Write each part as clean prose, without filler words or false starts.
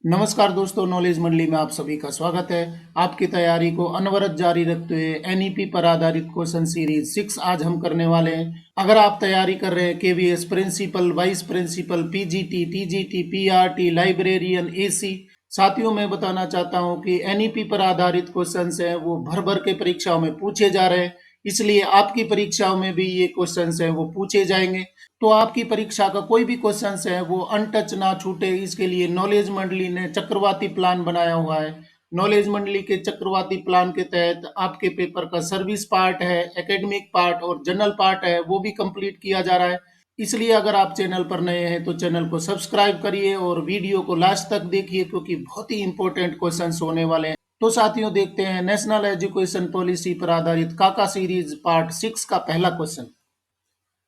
नमस्कार दोस्तों, नॉलेज मंडली में आप सभी का स्वागत है। आपकी तैयारी को अनवरत जारी रखते हुए एनईपी पर आधारित क्वेश्चन सीरीज 6 आज हम करने वाले हैं। अगर आप तैयारी कर रहे हैं KVS principal, vice principal, PGT, TGT, PRT, librarian, AC, साथियों मैं बताना चाहता हूं कि एनईपी पर आधारित क्वेश्चंस हैं वो भर भर के परीक्षाओं में पूछे जा रहे हैं, इसलिए आपकी परीक्षाओं में भी ये क्वेश्चंस हैं वो पूछे जाएंगे। तो आपकी परीक्षा का कोई भी क्वेश्चन है वो अनटच ना छूटे, इसके लिए नॉलेज मंडली ने चक्रवाती प्लान बनाया हुआ है। नॉलेज मंडली के चक्रवाती प्लान के तहत आपके पेपर का सर्विस पार्ट है, एकेडमिक पार्ट और जनरल पार्ट है वो भी कंप्लीट किया जा रहा है। इसलिए अगर आप चैनल पर नए हैं तो चैनल को सब्सक्राइब करिए और वीडियो को लास्ट तक देखिए, क्योंकि बहुत ही इंपॉर्टेंट क्वेश्चंस होने वाले हैं। तो साथियों देखते हैं नेशनल एजुकेशन पॉलिसी पर आधारित काका सीरीज पार्ट 6 का पहला question.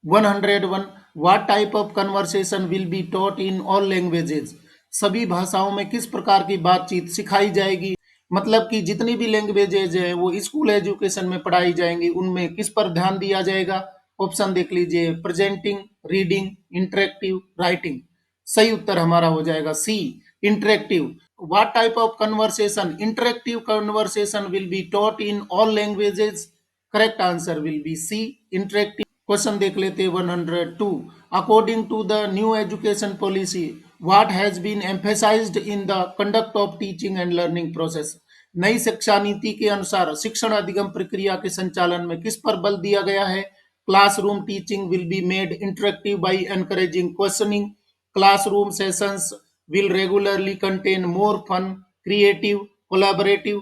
101 what type of conversation will be taught in all languages. सभी भाषाओं में किस प्रकार की बातचीत सिखाई जाएगी। मतलब कि जितनी भी लैंग्वेजेज हैं वो स्कूल एजुकेशन में पढ़ाई जाएंगी, उनमें किस पर ध्यान दिया जाएगा। ऑप्शन देख लीजिए, प्रेजेंटिंग, रीडिंग, इंटरेक्टिव, राइटिंग। सही उत्तर हमारा हो जाएगा C, interactive. What type of conversation, interactive conversation will be taught in all languages. Correct answer will be C, interactive. Question देख लेते हैं 102। According to the new education policy what has been emphasized in the conduct of teaching and learning process. नई शिक्षा नीति के अनुसार शिक्षण अधिगम प्रक्रिया के संचालन में किस पर बल दिया गया है। Classroom teaching will be made interactive by encouraging questioning. Classroom sessions will regularly contain more fun, creative, collaborative,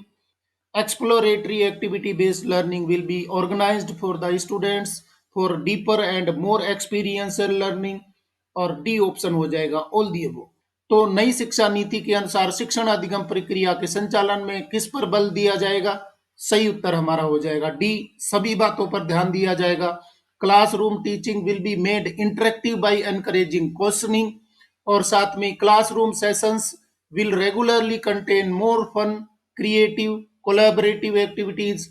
exploratory activity-based learning will be organized for the students for deeper and more experiential learning। और D option हो जाएगा all the above. तो नई शिक्षा नीति के अनुसार शिक्षण अधिगम प्रक्रिया के संचालन में किस पर बल दिया जाएगा। सही उत्तर हमारा हो जाएगा डी, सभी बातों पर ध्यान दिया जाएगा। Classroom teaching will be made interactive by encouraging questioning, और साथ में classroom sessions will regularly contain more fun, creative, collaborative activities,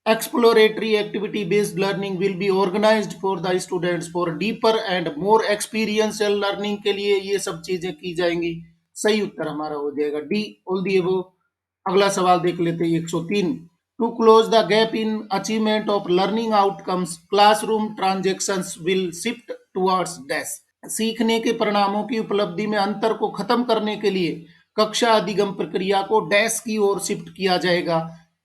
exploratory activity based learning will be organized for the students for deeper and more experiential learning। के लिए ये सब चीजें की जाएंगी। सही उत्तर हमारा हो जाएगा डी, ऑल दी अबव। अगला सवाल देख लेते हैं 103। To close the gap in achievement of learning outcomes classroom transactions will shift towards dash. सीखने के परिणामों की उपलब्धि में अंतर को खत्म करने के लिए कक्षा अधिगम प्रक्रिया को डैश की ओर शिफ्ट किया जाएगा।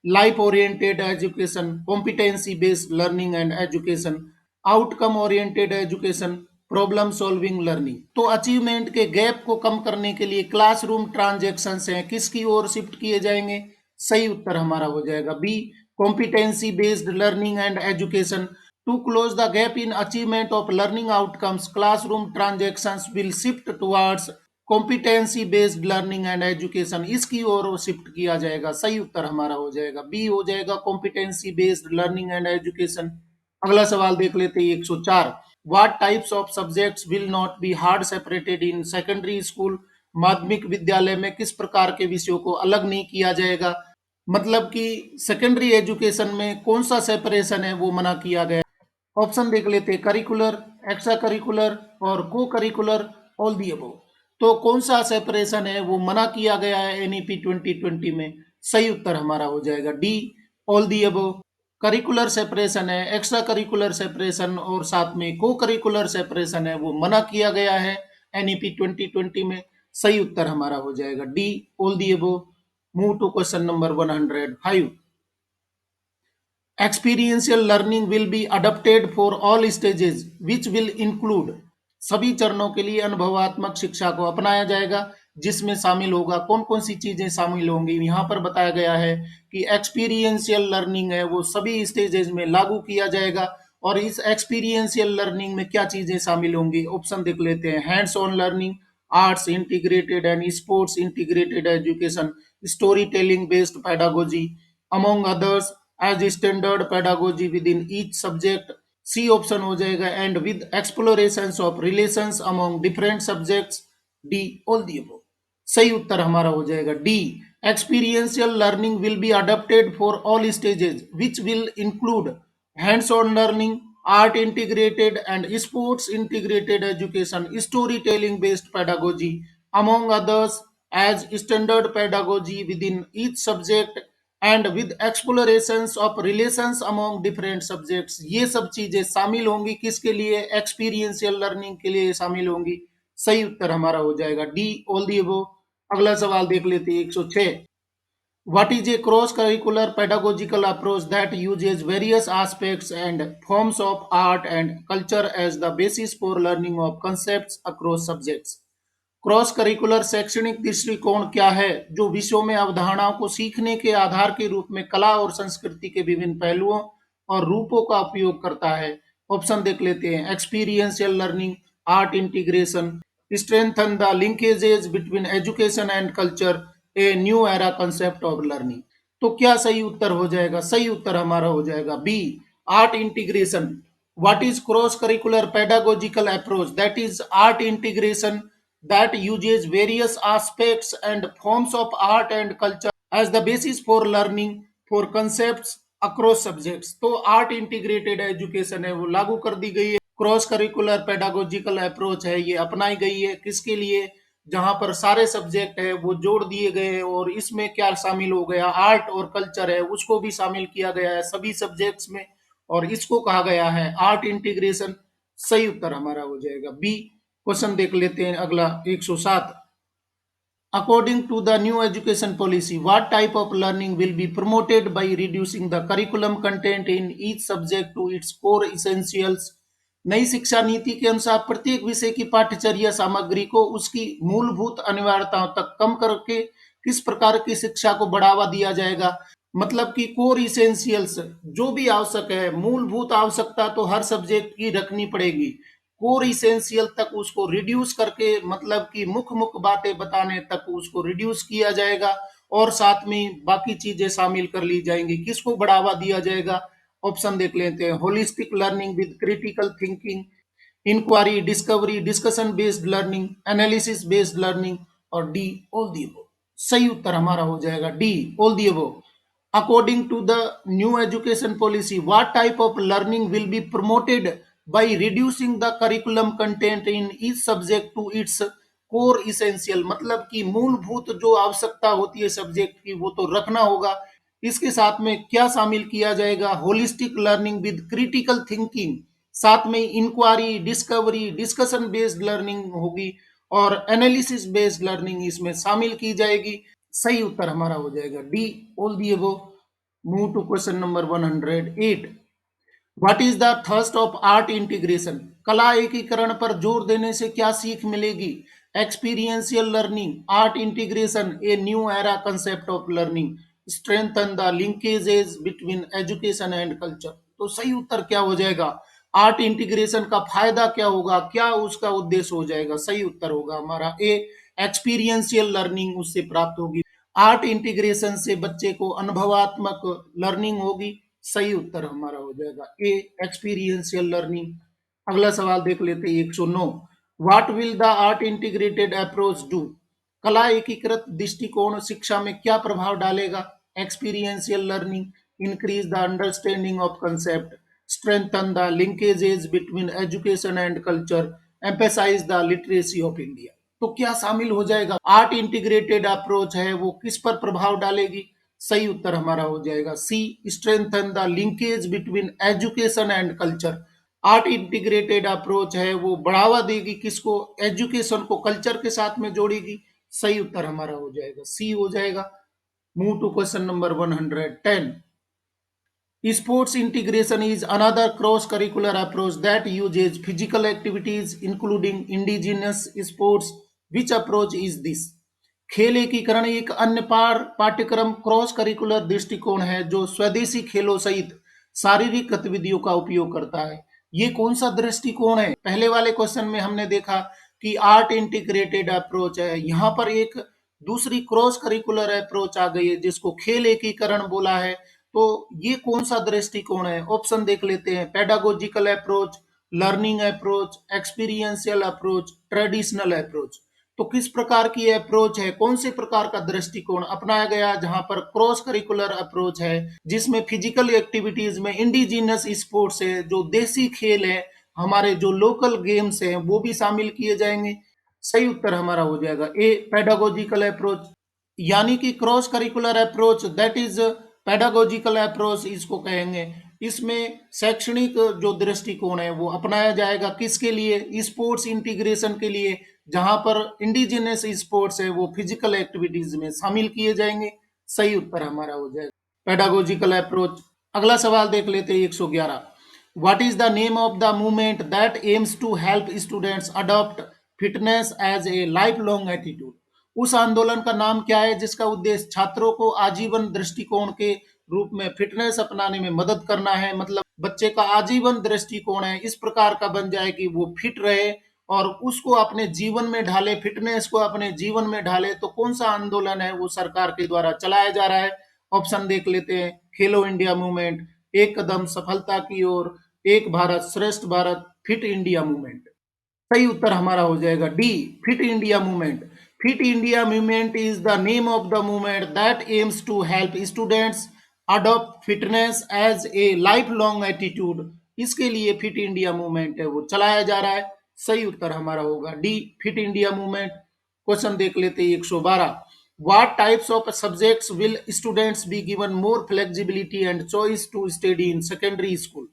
Life oriented education, competency based learning and education, outcome oriented education, problem solving learning. तो अचीवमेंट के गैप को कम करने के लिए क्लासरूम ट्रांजेक्शन हैं किसकी ओर शिफ्ट किए जाएंगे। सही उत्तर हमारा हो जाएगा B, competency based learning and education. To close the gap in achievement of learning outcomes, classroom transactions will shift towards competency based learning and education। इसकी ओर शिफ्ट किया जाएगा। सही उत्तर हमारा हो जाएगा बी, हो जाएगा competency based learning and education. अगला सवाल देख लेते हैं 104। What types of subjects will not be hard separated in secondary school। माध्यमिक विद्यालय में किस प्रकार के विषयों को अलग नहीं किया जाएगा। मतलब कि सेकेंडरी एजुकेशन में कौन सा सेपरेशन है वो मना किया गया। ऑप्शन देख लेते हैं, करिकुलर, एक्स्ट्रा करिकुलर और को करिकुलर, ऑल दी अबव। तो कौन सा सेपरेशन है वो मना किया गया है एनईपी 2020 में। सही उत्तर हमारा हो जाएगा D, all the above. Curricular separation है, एक्स्ट्रा करिकुलर सेपरेशन और साथ में को करिकुलर सेपरेशन है वो मना किया गया है एनईपी 2020 में। सही उत्तर हमारा हो जाएगा D, all the above. Move to question number 105। Experiential learning will be adopted for all stages which will include. सभी चरणों के लिए अनुभवात्मक शिक्षा को अपनाया जाएगा, जिसमें शामिल होगा कौन कौन सी चीजें शामिल होंगी। यहाँ पर बताया गया है कि एक्सपीरियंशियल लर्निंग है वो सभी स्टेजेस में लागू किया जाएगा। और इस एक्सपीरियंशियल लर्निंग में क्या चीजें शामिल होंगी, ऑप्शन देख लेते हैं। Hands on learning, arts integrated and sports integrated education, story telling based pedagogy, among others, as standard pedagogy with in each subject. C option हो जाएगा and with explorations of relations among different subjects. D, all the above. सही उत्तर हमारा हो जाएगा D, experiential learning will be adopted for all stages which will include hands on learning, art integrated and sports integrated education, story telling based pedagogy, among others, as standard pedagogy within each subject and with explorations of relations among different subjects। ये सब चीजें शामिल होंगी किसके लिए? Experiential learning के लिए शामिल होंगी। सही उत्तर हमारा हो जाएगा डी, ऑल दी अबव। अगला सवाल देख लेते हैं 106। What is a cross-curricular pedagogical approach that uses various aspects and forms of art and culture as the basis for learning of concepts across subjects? Cross curricular शैक्षणिक दृष्टिकोण क्या है जो विषयों में अवधारणाओं को सीखने के आधार के रूप में कला और संस्कृति के विभिन्न पहलुओं और रूपों का उपयोग करता है? ऑप्शन देख लेते हैं। Experiential learning, art integration, strengthen the linkages between education and culture, A new era concept of learning. तो क्या सही उत्तर हो जाएगा? सही उत्तर हमारा हो जाएगा B, art integration. What is cross curricular pedagogical approach? That is art integration that uses various aspects and forms of art and culture as the basis for learning for concepts across subjects। तो art integrated education है वो लागू कर दी गई है। Cross curricular pedagogical approach है ये अपनाई गई है किसके लिए? जहां पर सारे सब्जेक्ट है वो जोड़ दिए गए हैं और इसमें क्या शामिल हो गया? आर्ट और कल्चर है उसको भी शामिल किया गया है सभी सब्जेक्ट्स में, और इसको कहा गया है आर्ट इंटीग्रेशन। सही उत्तर हमारा हो जाएगा बी। क्वेश्चन देख लेते हैं अगला 107। According to the new education policy, what type of learning will be promoted by reducing the curriculum content in each subject to its core essentials? नई शिक्षा नीति के अनुसार प्रत्येक विषय की पाठ्यचर्या सामग्री को उसकी मूलभूत अनिवार्यताओं तक कम करके किस प्रकार की शिक्षा को बढ़ावा दिया जाएगा? मतलब कि कोर इसेंशियल्स जो भी आवश्यक है, मूलभूत आवश्यकता तो हर सब्जेक्ट की रखनी पड़ेगी, कोर इसेंशियल तक उसको रिड्यूस करके मतलब कि मुख्य मुख्य बातें बताने तक उसको रिड्यूस किया जाएगा और साथ में बाकी चीजें शामिल कर ली जाएंगी। किसको बढ़ावा दिया जाएगा? ऑप्शन देख लेते हैं। Holistic learning with critical thinking, inquiry, discovery, discussion based learning, analysis based learning, और डी, ऑल दी अबव। सही उत्तर हमारा हो जाएगा D, all the above. According to the new education policy, what type of learning will be promoted by reducing the curriculum content in each subject to its core essential? मतलब कि मूलभूत जो आवश्यकता होती है सब्जेक्ट की वो तो रखना होगा, इसके साथ में क्या शामिल किया जाएगा? Holistic learning with critical thinking, साथ में inquiry, discovery, discussion based learning होगी और एनालिसिस बेस्ड लर्निंग इसमें शामिल की जाएगी। सही उत्तर हमारा हो जाएगा D, all the above. Move to question number 108। What is the thrust of art integration? कला एकीकरण पर जोर देने से क्या सीख मिलेगी? Experiential learning, art integration, a new era concept of learning, strengthen the linkages between education and culture. तो सही उत्तर क्या हो जाएगा? आर्ट इंटीग्रेशन का फायदा क्या होगा, क्या उसका उद्देश्य हो जाएगा? सही उत्तर होगा हमारा ए, एक्सपीरियंशियल लर्निंग उससे प्राप्त होगी। आर्ट इंटीग्रेशन से बच्चे को अनुभवात्मक लर्निंग होगी। सही उत्तर हमारा हो जाएगा ए, एक्सपीरियंशियल लर्निंग। अगला सवाल देख लेते हैं 109। What will the art integrated approach do? कला एकीकृत दृष्टिकोण शिक्षा में क्या प्रभाव डालेगा? Experiential learning, increase the understanding of concept, strengthen the linkages between education and culture, emphasize the literacy of India. तो क्या शामिल हो जाएगा? आर्ट इंटीग्रेटेड अप्रोच है वो किस पर प्रभाव डालेगी? सही उत्तर हमारा हो जाएगा C, strengthen the linkage between education and culture. Art integrated approach है वो बढ़ावा देगी किसको? एजुकेशन को कल्चर के साथ में जोड़ेगी। सही उत्तर हमारा हो जाएगा सी हो जाएगा। Move to question number 110। Sports integration is another cross-curricular approach that uses physical activities including indigenous sports. Which approach is this? खेल एकीकरण एक अन्य पाठ्यक्रम क्रॉस करिकुलर दृष्टिकोण है जो स्वदेशी खेलों सहित शारीरिक गतिविधियों का उपयोग करता है। ये कौन सा दृष्टिकोण है? पहले वाले क्वेश्चन में हमने देखा कि आर्ट इंटीग्रेटेड अप्रोच है, यहाँ पर एक दूसरी क्रॉस करिकुलर अप्रोच आ गई है जिसको खेल एकीकरण बोला है। तो ये कौन सा दृष्टिकोण है? ऑप्शन देख लेते हैं। Pedagogical approach, learning approach, experiential approach, traditional approach. तो किस प्रकार की अप्रोच है, कौन से प्रकार का दृष्टिकोण अपनाया गया? जहां पर क्रॉस करिकुलर अप्रोच है जिसमें फिजिकल एक्टिविटीज में इंडिजिनस स्पोर्ट्स है, जो देसी खेल है, हमारे जो लोकल गेम्स हैं वो भी शामिल किए जाएंगे। सही उत्तर हमारा हो जाएगा ए, पेडागोजिकल अप्रोच, यानी कि cross curricular approach, that is pedagogical approach इसको कहेंगे। इसमें शैक्षणिक जो दृष्टिकोण है वो अपनाया जाएगा, किसके लिए? स्पोर्ट्स इंटीग्रेशन के लिए, जहां पर इंडिजिनस स्पोर्ट्स है वो फिजिकल एक्टिविटीज में शामिल किए जाएंगे। सही उत्तर हमारा हो जाएगा पेडागोजिकल अप्रोच। अगला सवाल देख लेते हैं 111। What is the name of the movement that aims to help students adopt fitness as a life long attitude? उस आंदोलन का नाम क्या है जिसका उद्देश्य छात्रों को आजीवन दृष्टिकोण के रूप में फिटनेस अपनाने में मदद करना है? मतलब बच्चे का आजीवन दृष्टिकोण है इस प्रकार का बन जाए कि वो फिट रहे और उसको अपने जीवन में ढाले, फिटनेस को अपने जीवन में ढाले। तो कौन सा आंदोलन है वो सरकार के द्वारा चलाया जा रहा है? ऑप्शन देख लेते हैं। खेलो इंडिया मूवमेंट, एक कदम सफलता की ओर, एक भारत श्रेष्ठ भारत, फिट इंडिया मूवमेंट। सही उत्तर हमारा हो जाएगा D, fit India movement. Fit India movement is the name of the movement that aims to help students adopt fitness as a life long attitude. इसके लिए फिट इंडिया मूवमेंट है वो चलाया जा रहा है। सही उत्तर हमारा होगा D, fit India movement. Question देख लेते हैं 112। What types of subjects will students be given more flexibility and choice to study in secondary school?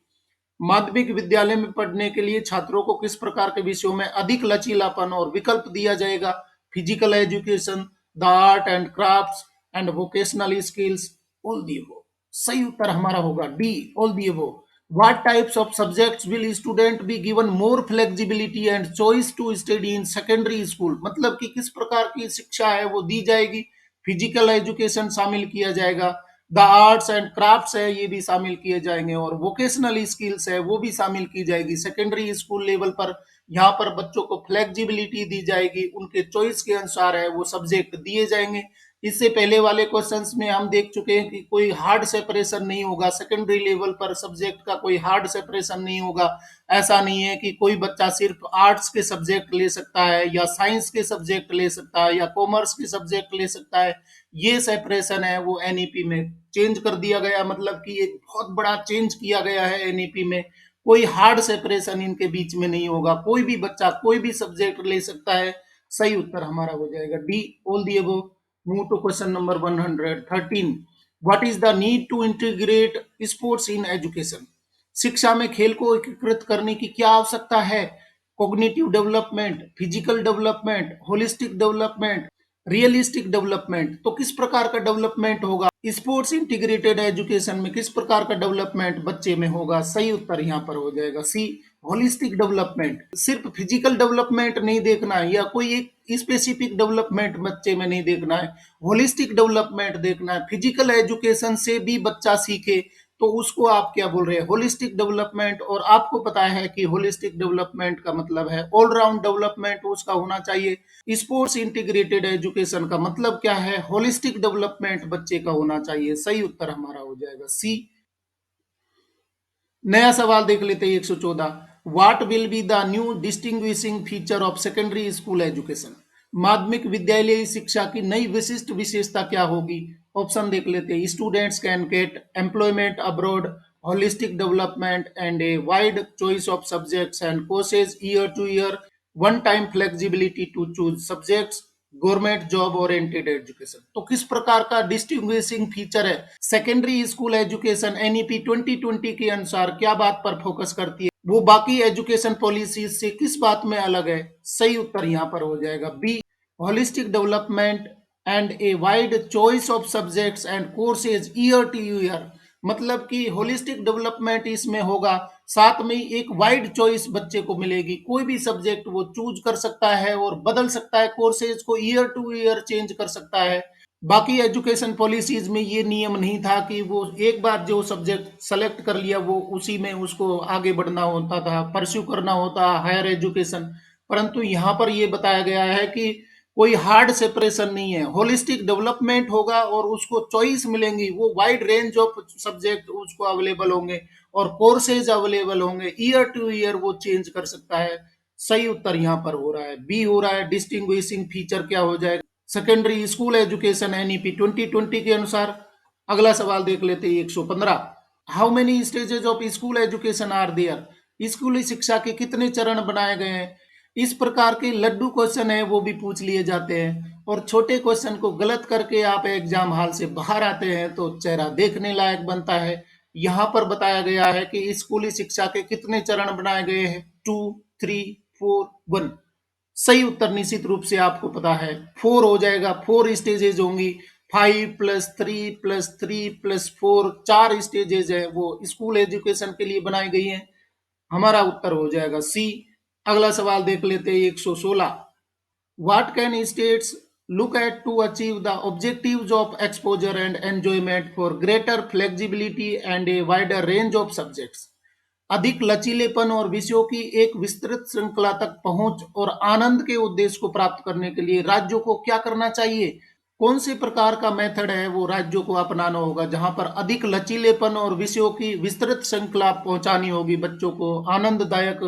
माध्यमिक विद्यालय में पढ़ने के लिए छात्रों को किस प्रकार के विषयों में अधिक लचीलापन और विकल्प दिया जाएगा? Physical education, the art and crafts and vocational skills, all the above. सही उत्तर हमारा होगा D, all the above. What types of subjects will student be given more flexibility and choice to study in secondary school? मतलब कि किस प्रकार की शिक्षा है वो दी जाएगी? फिजिकल एजुकेशन शामिल किया जाएगा, द आर्ट्स एंड क्राफ्ट्स है ये भी शामिल किए जाएंगे, और वोकेशनल स्किल्स है वो भी शामिल की जाएगी सेकेंडरी स्कूल लेवल पर। यहाँ पर बच्चों को फ्लेक्सिबिलिटी दी जाएगी, उनके चॉइस के अनुसार है वो सब्जेक्ट दिए जाएंगे। इससे पहले वाले क्वेश्चंस में हम देख चुके हैं कि कोई हार्ड सेपरेशन नहीं होगा, सेकेंडरी लेवल पर सब्जेक्ट का कोई हार्ड सेपरेशन नहीं होगा। ऐसा नहीं है कि कोई बच्चा सिर्फ आर्ट्स के सब्जेक्ट ले सकता है या साइंस के सब्जेक्ट ले सकता है या कॉमर्स के सब्जेक्ट ले सकता है। ये सेपरेशन है वो एनईपी में चेंज कर दिया गया, मतलब कि एक बहुत बड़ा चेंज किया गया है एनईपी में। कोई हार्ड सेपरेशन इनके बीच में नहीं होगा, कोई भी बच्चा कोई भी सब्जेक्ट ले सकता है। सही उत्तर हमारा हो जाएगा D, all the above. Move to question number 113। What is the need to integrate sports in education? शिक्षा में खेल को एकीकृत करने की क्या आवश्यकता है? Cognitive development, physical development, holistic development, realistic development. तो किस प्रकार का डेवलपमेंट होगा स्पोर्ट्स इंटीग्रेटेड एजुकेशन में? किस प्रकार का डेवलपमेंट बच्चे में होगा? सही उत्तर यहाँ पर हो जाएगा सी, होलिस्टिक डेवलपमेंट। सिर्फ फिजिकल डेवलपमेंट नहीं देखना है या कोई एक स्पेसिफिक डेवलपमेंट बच्चे में नहीं देखना है, होलिस्टिक डेवलपमेंट देखना है। फिजिकल एजुकेशन से भी बच्चा सीखे तो उसको आप क्या बोल रहे हैं? Holistic development. और आपको पता है कि होलिस्टिक डेवलपमेंट का मतलब है ऑलराउंड डेवलपमेंट उसका होना चाहिए। स्पोर्ट्स इंटीग्रेटेड एजुकेशन का मतलब क्या है? होलिस्टिक डेवलपमेंट बच्चे का होना चाहिए। सही उत्तर हमारा हो जाएगा सी। नया सवाल देख लेते हैं 114। What will be the new distinguishing feature of secondary school education? माध्यमिक विद्यालयी शिक्षा की नई विशिष्ट विशेषता क्या होगी? ऑप्शन देख लेते हैं। Students can get employment abroad, holistic development and a wide choice of subjects and courses year to year, one time flexibility to choose subjects, government job oriented education. तो किस प्रकार का डिस्टिंग्विशिंग फीचर है? Secondary school education NEP 2020 के अनुसार क्या बात पर फोकस करती है? वो बाकी एजुकेशन पॉलिसीज से किस बात में अलग है? सही उत्तर यहाँ पर हो जाएगा B, holistic development and a wide choice of subjects and courses year to year. मतलब कि होलिस्टिक डेवलपमेंट इसमें होगा, साथ में एक वाइड चॉइस बच्चे को मिलेगी, कोई भी सब्जेक्ट वो चूज कर सकता है और बदल सकता है, कोर्सेज को ईयर टू ईयर चेंज कर सकता है। बाकी एजुकेशन पॉलिसीज में ये नियम नहीं था कि वो एक बार जो सब्जेक्ट सेलेक्ट कर लिया वो उसी में उसको आगे बढ़ना होता था, परस्यू करना होता हायर एजुकेशन। परंतु यहाँ पर ये बताया गया है कि कोई हार्ड सेपरेशन नहीं है, होलिस्टिक डेवलपमेंट होगा और उसको चॉइस मिलेंगी, वो वाइड रेंज ऑफ सब्जेक्ट उसको अवेलेबल होंगे और कोर्सेज अवेलेबल होंगे, ईयर टू ईयर वो चेंज कर सकता है। सही उत्तर यहाँ पर हो रहा है बी हो रहा है। डिस्टिंग्विशिंग फीचर क्या हो जाएगा? सेकेंडरी स्कूल एजुकेशन एनईपी 2020 के अनुसार। अगला सवाल देख लेते हैं 115। How many stages of school education are there? स्कूली शिक्षा के कितने चरण बनाए गए हैं? इस प्रकार के लड्डू क्वेश्चन है वो भी पूछ लिए जाते हैं, और छोटे क्वेश्चन को गलत करके आप एग्जाम हॉल से बाहर आते हैं तो चेहरा देखने लायक बनता है। यहाँ पर बताया गया है कि स्कूली शिक्षा के कितने चरण बनाए गए हैं, 2, 3, 4, 1। सही उत्तर निश्चित रूप से आपको पता है, 4 हो जाएगा। 4 स्टेजेज होंगी, 5+3+3+4, 4 स्टेजेज है वो स्कूल एजुकेशन के लिए बनाई गई है। हमारा उत्तर हो जाएगा सी। अगला सवाल देख लेते हैं 116। What can states look at to achieve the objectives of exposure and enjoyment for greater flexibility and a wider range of subjects. अधिक लचीलेपन और विषयों की एक विस्तृत श्रृंखला तक पहुंच और आनंद के उद्देश्य को प्राप्त करने के लिए राज्यों को क्या करना चाहिए? कौन से प्रकार का मेथड है वो राज्यों को अपनाना होगा, जहां पर अधिक लचीलेपन और विषयों की विस्तृत श्रृंखला पहुंचानी होगी, बच्चों को आनंददायक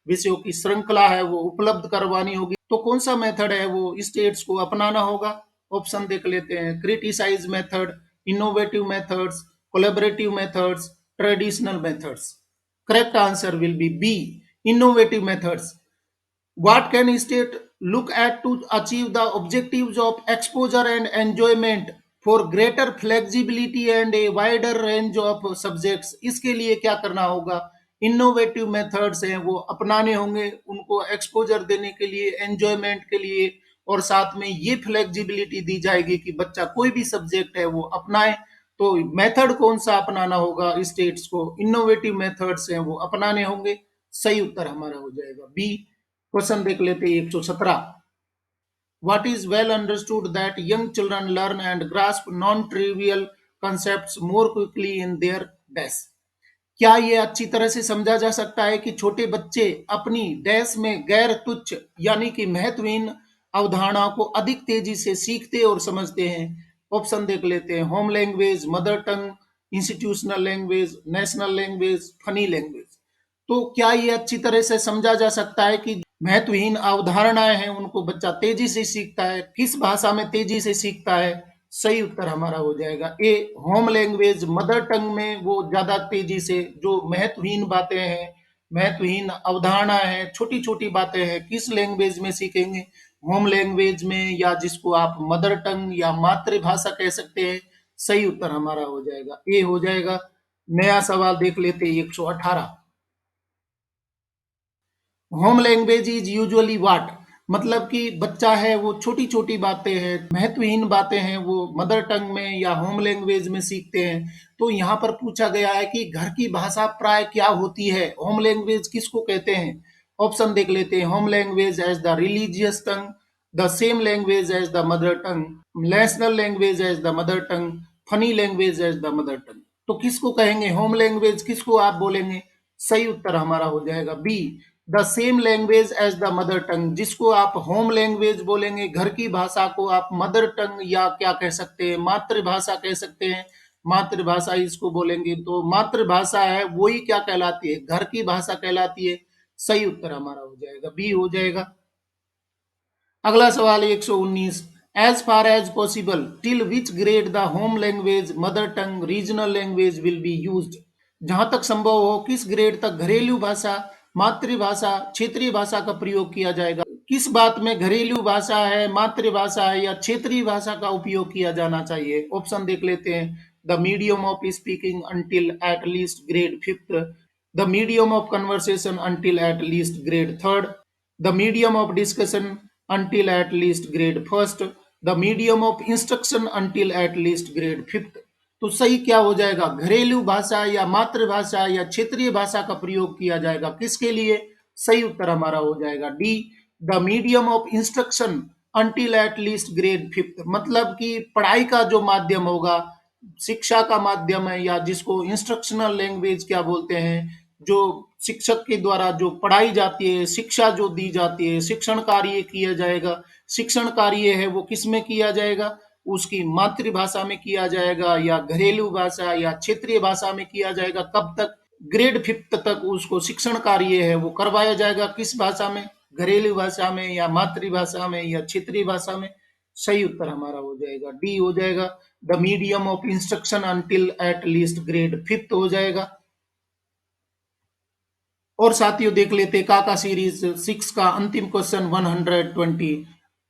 विषयों की श्रृंखला है वो उपलब्ध करवानी होगी। तो कौन सा मेथड है वो स्टेट्स को अपनाना होगा? ऑप्शन देख लेते हैं, criticize method, innovative methods, collaborative methods, traditional methods. Correct answer will be B, innovative methods. What can state look at to achieve the objectives of exposure and enjoyment for greater flexibility and a wider range of subjects? इसके लिए क्या करना होगा? Innovative methods हैं वो अपनाने होंगे, उनको एक्सपोजर देने के लिए, एंजॉयमेंट के लिए, और साथ में ये फ्लेक्सिबिलिटी दी जाएगी कि बच्चा कोई भी सब्जेक्ट है वो अपनाए। तो मेथड कौन सा अपनाना होगा स्टेट्स को? इनोवेटिव मेथड्स हैं वो अपनाने होंगे। सही उत्तर हमारा हो जाएगा बी। क्वेश्चन देख लेते हैं 117। What is well understood that young children learn and grasp non-trivial concepts more quickly in their days? क्या ये अच्छी तरह से समझा जा सकता है कि छोटे बच्चे अपनी डैश में गैर तुच्छ यानी कि महत्वहीन अवधारणाओं को अधिक तेजी से सीखते और समझते हैं? ऑप्शन देख लेते हैं, होम लैंग्वेज, मदर टंग, institutional language, national language, funny language. तो क्या ये अच्छी तरह से समझा जा सकता है कि महत्वहीन अवधारणाएं हैं उनको बच्चा तेजी से सीखता है? किस भाषा में तेजी से सीखता है? सही उत्तर हमारा हो जाएगा ए, होम लैंग्वेज, मदर टंग में वो ज्यादा तेजी से जो महत्वहीन बातें हैं, महत्वहीन अवधारणाएं हैं, छोटी छोटी बातें हैं, किस लैंग्वेज में सीखेंगे? होम लैंग्वेज में, या जिसको आप मदर टंग या मातृभाषा कह सकते हैं। सही उत्तर हमारा हो जाएगा ए हो जाएगा। नया सवाल देख लेते हैं 118। Home language is usually what? मतलब कि बच्चा है वो छोटी छोटी बातें हैं, महत्वहीन बातें हैं वो मदर टंग में या होम लैंग्वेज में सीखते हैं। तो यहाँ पर पूछा गया है कि घर की भाषा प्राय क्या होती है, होम लैंग्वेज किसको कहते हैं? ऑप्शन देख लेते हैं, home language as the religious tongue, the same language as the mother tongue, national language as the mother tongue, funny language as the mother tongue. तो किसको कहेंगे होम लैंग्वेज, किसको आप बोलेंगे? सही उत्तर हमारा हो जाएगा B, the same language as the mother tongue. जिसको आप होम लैंग्वेज बोलेंगे, घर की भाषा को आप मदर टंग या क्या कह सकते हैं, मातृभाषा कह सकते हैं, मातृभाषा इसको बोलेंगे। तो मातृभाषा है वही क्या कहलाती है? घर की भाषा कहलाती है। सही उत्तर हमारा हो जाएगा बी हो जाएगा। अगला सवाल 119। As far as possible till which grade the home language, mother tongue, regional language will be used? जहां तक संभव हो किस ग्रेड तक घरेलू भाषा, मातृभाषा, क्षेत्रीय भाषा का प्रयोग किया जाएगा? किस बात में घरेलू भाषा है, मातृभाषा है, या क्षेत्रीय भाषा का उपयोग किया जाना चाहिए? ऑप्शन देख लेते हैं, the medium of speaking until at least grade fifth, the medium of conversation until at least grade third, the medium of discussion until at least grade first, the medium of instruction until at least grade fifth। तो सही क्या हो जाएगा? घरेलू भाषा या मातृभाषा या क्षेत्रीय भाषा का प्रयोग किया जाएगा किसके लिए? सही उत्तर हमारा हो जाएगा D, the medium of instruction until at least grade fifth. मतलब कि पढ़ाई का जो माध्यम होगा, शिक्षा का माध्यम है, या जिसको इंस्ट्रक्शनल लैंग्वेज क्या बोलते हैं, जो शिक्षक के द्वारा जो पढ़ाई जाती है, शिक्षा जो दी जाती है, शिक्षण कार्य किया जाएगा। शिक्षण कार्य है वो किस में किया जाएगा? उसकी मातृभाषा में किया जाएगा, या घरेलू भाषा या क्षेत्रीय भाषा में किया जाएगा। कब तक? ग्रेड फिफ्थ तक उसको शिक्षण कार्य है वो करवाया जाएगा। किस भाषा में? घरेलू भाषा में, या मातृभाषा में, या क्षेत्रीय भाषा में। सही उत्तर हमारा हो जाएगा डी हो जाएगा, the medium of instruction until at least grade fifth हो जाएगा। और साथियों देख लेते काका सीरीज 6 का अंतिम question 120।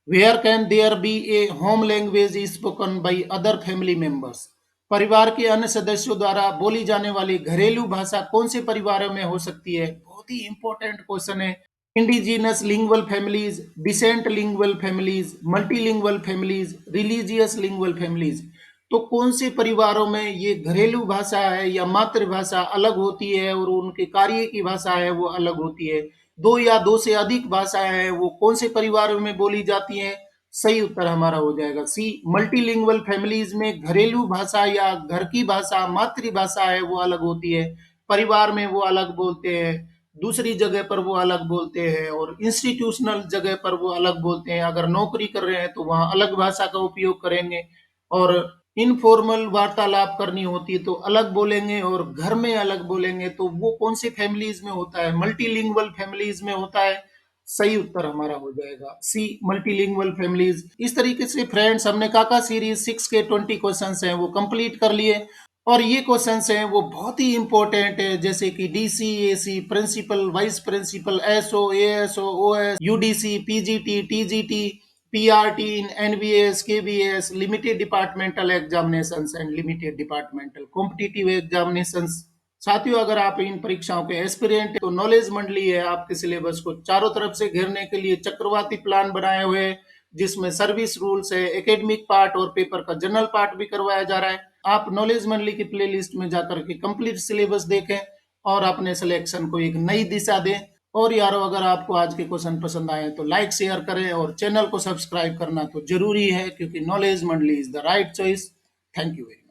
Where can there be a home language spoken by other family members? परिवार के अन्य सदस्यों द्वारा बोली जाने वाली घरेलू भाषा कौन से परिवारों में हो सकती है? बहुत ही इंपॉर्टेंट क्वेश्चन है। Indigenous lingual families, descent lingual families, multilingual families, religious lingual families. तो कौन से परिवारों में ये घरेलू भाषा है या मातृभाषा अलग होती है और उनके कार्य की भाषा है वो अलग होती है? दो या दो से अधिक भाषाएं हैं वो कौन से परिवारों में बोली जाती हैं? सही उत्तर हमारा हो जाएगा सी, मल्टीलिंगुअल फैमिलीज में घरेलू भाषा या घर की भाषा मातृभाषा है वो अलग होती है। परिवार में वो अलग बोलते हैं, दूसरी जगह पर वो अलग बोलते हैं और इंस्टीट्यूशनल जगह पर वो अलग बोलते हैं। अगर नौकरी कर रहे हैं तो वहाँ अलग भाषा का उपयोग करेंगे और इनफॉर्मल वार्तालाप करनी होती है तो अलग बोलेंगे और घर में अलग बोलेंगे। तो वो कौन सी फैमिलीज में होता है? मल्टीलिंगुअल फैमिलीज में होता है। सही उत्तर हमारा हो जाएगा सी, मल्टीलिंगुअल फैमिलीज। इस तरीके से फ्रेंड्स हमने काका सीरीज 6 के 20 क्वेश्चंस हैं वो कंप्लीट कर लिए और ये क्वेश्चंस हैं वो बहुत ही इंपॉर्टेंट है, जैसे कि DC, AC, principal, vice principal, SO, ASO, OS, UDC, PGT, TGT, PRT, NVS, KVS, limited departmental examinations and limited departmental competitive examinations. साथियों अगर आप इन परीक्षाओं के एस्पिरेंट हैं तो नॉलेज मंडली है आपके सिलेबस को चारों तरफ से घेरने के लिए चक्रवाती प्लान बनाए हुए हैं, जिसमें सर्विस रूल्स है, एकेडमिक पार्ट और पेपर का जनरल पार्ट भी करवाया जा रहा है। आप नॉलेज मंडली की प्लेलिस्ट में जाकर के कंप्लीट सिलेबस देखें और अपने सिलेक्शन को एक नई दिशा दें। और यारो अगर आपको आज के क्वेश्चन पसंद आए तो लाइक शेयर करें और चैनल को सब्सक्राइब करना तो जरूरी है, क्योंकि नॉलेज मंडली is the right choice. Thank you very much.